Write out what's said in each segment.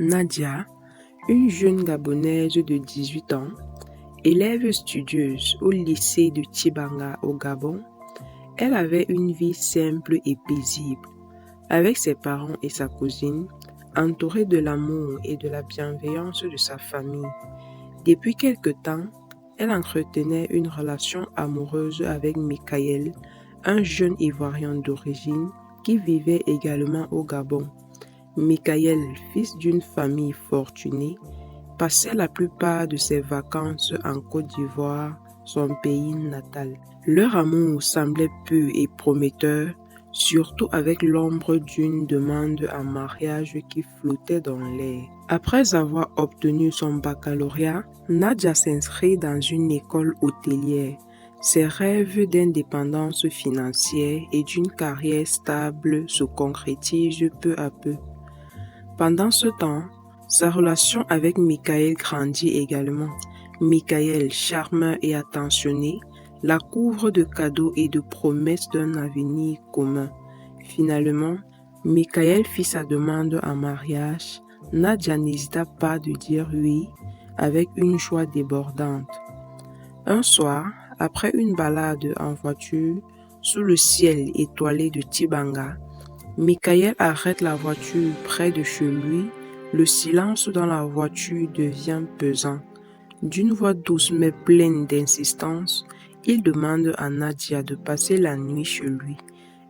Nadia, une jeune Gabonaise de 18 ans, élève studieuse au lycée de Tibanga au Gabon, elle avait une vie simple et paisible, avec ses parents et sa cousine, entourée de l'amour et de la bienveillance de sa famille. Depuis quelque temps, elle entretenait une relation amoureuse avec Michael, un jeune Ivoirien d'origine qui vivait également au Gabon. Michael, fils d'une famille fortunée, passait la plupart de ses vacances en Côte d'Ivoire, son pays natal. Leur amour semblait pur et prometteur, surtout avec l'ombre d'une demande en mariage qui flottait dans l'air. Après avoir obtenu son baccalauréat, Nadia s'inscrit dans une école hôtelière. Ses rêves d'indépendance financière et d'une carrière stable se concrétisent peu à peu. Pendant ce temps, sa relation avec Michael grandit également. Michael, charmeur et attentionné, la couvre de cadeaux et de promesses d'un avenir commun. Finalement, Michael fit sa demande en mariage. Nadia n'hésita pas de dire oui avec une joie débordante. Un soir, après une balade en voiture, sous le ciel étoilé de Tibanga, Michael arrête la voiture près de chez lui. Le silence dans la voiture devient pesant. D'une voix douce mais pleine d'insistance, il demande à Nadia de passer la nuit chez lui.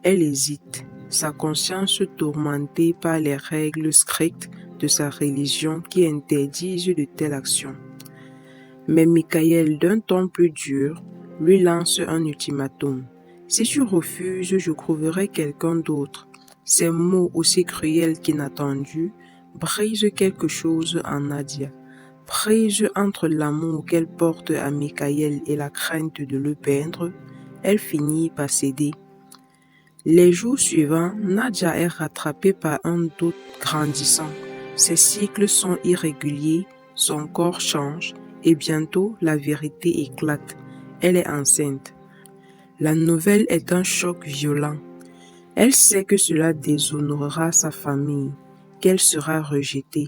Elle hésite, sa conscience tourmentée par les règles strictes de sa religion qui interdisent de telles actions. Mais Michael, d'un ton plus dur, lui lance un ultimatum. « Si tu refuses, je trouverai quelqu'un d'autre. » Ces mots aussi cruels qu'inattendus brisent quelque chose en Nadia. Prise entre l'amour qu'elle porte à Michael et la crainte de le perdre, elle finit par céder. Les jours suivants, Nadia est rattrapée par un doute grandissant. Ses cycles sont irréguliers, son corps change et bientôt la vérité éclate. Elle est enceinte. La nouvelle est un choc violent. Elle sait que cela déshonorera sa famille, qu'elle sera rejetée.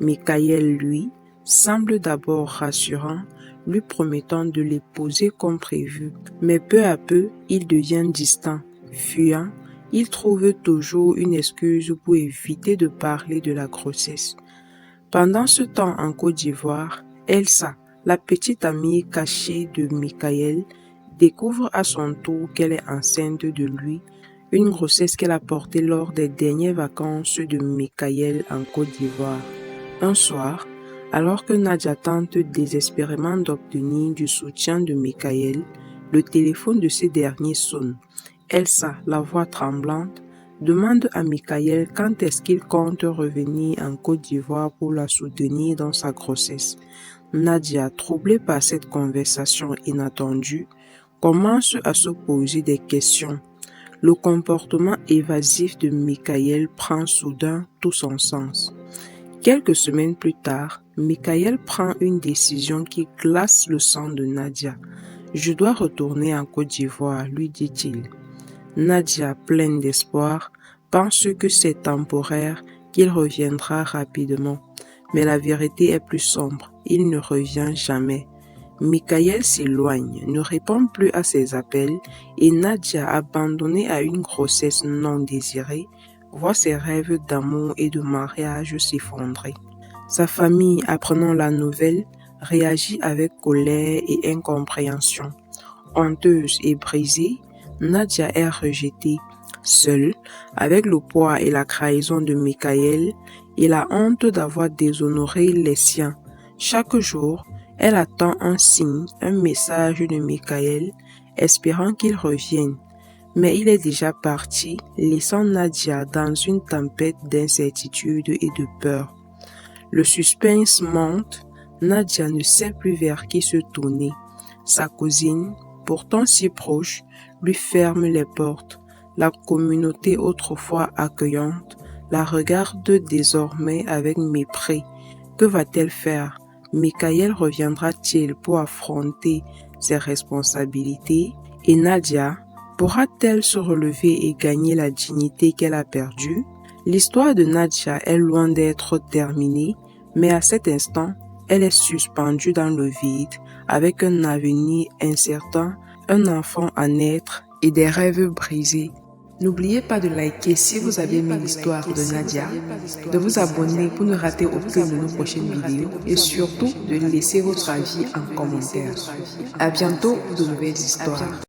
Michael, lui, semble d'abord rassurant, lui promettant de l'épouser comme prévu. Mais peu à peu, il devient distant, fuyant. Il trouve toujours une excuse pour éviter de parler de la grossesse. Pendant ce temps en Côte d'Ivoire, Elsa, la petite amie cachée de Michael, découvre à son tour qu'elle est enceinte de lui, une grossesse qu'elle a portée lors des dernières vacances de Michael en Côte d'Ivoire. Un soir, alors que Nadia tente désespérément d'obtenir du soutien de Michael, le téléphone de ce dernier sonne. Elsa, la voix tremblante, demande à Michael quand est-ce qu'il compte revenir en Côte d'Ivoire pour la soutenir dans sa grossesse. Nadia, troublée par cette conversation inattendue, commence à se poser des questions. Le comportement évasif de Michael prend soudain tout son sens. Quelques semaines plus tard, Michael prend une décision qui glace le sang de Nadia. « Je dois retourner en Côte d'Ivoire », lui dit-il. Nadia, pleine d'espoir, pense que c'est temporaire, qu'il reviendra rapidement. Mais la vérité est plus sombre, il ne revient jamais. Michael s'éloigne, ne répond plus à ses appels et Nadia, abandonnée à une grossesse non désirée, voit ses rêves d'amour et de mariage s'effondrer. Sa famille, apprenant la nouvelle, réagit avec colère et incompréhension. Honteuse et brisée, Nadia est rejetée, seule, avec le poids et la trahison de Michael et la honte d'avoir déshonoré les siens. Chaque jour, elle attend un signe, un message de Michael, espérant qu'il revienne. Mais il est déjà parti, laissant Nadia dans une tempête d'incertitude et de peur. Le suspense monte, Nadia ne sait plus vers qui se tourner. Sa cousine, pourtant si proche, lui ferme les portes. La communauté autrefois accueillante la regarde désormais avec mépris. Que va-t-elle faire? Mikaël reviendra-t-il pour affronter ses responsabilités? Et Nadia pourra-t-elle se relever et gagner la dignité qu'elle a perdue? L'histoire de Nadia est loin d'être terminée, mais à cet instant, elle est suspendue dans le vide, avec un avenir incertain, un enfant à naître et des rêves brisés. N'oubliez pas de liker si vous avez aimé l'histoire de Nadia, de vous abonner pour ne rater aucune de nos prochaines vidéos et surtout de laisser votre avis en commentaire. À bientôt pour de nouvelles histoires.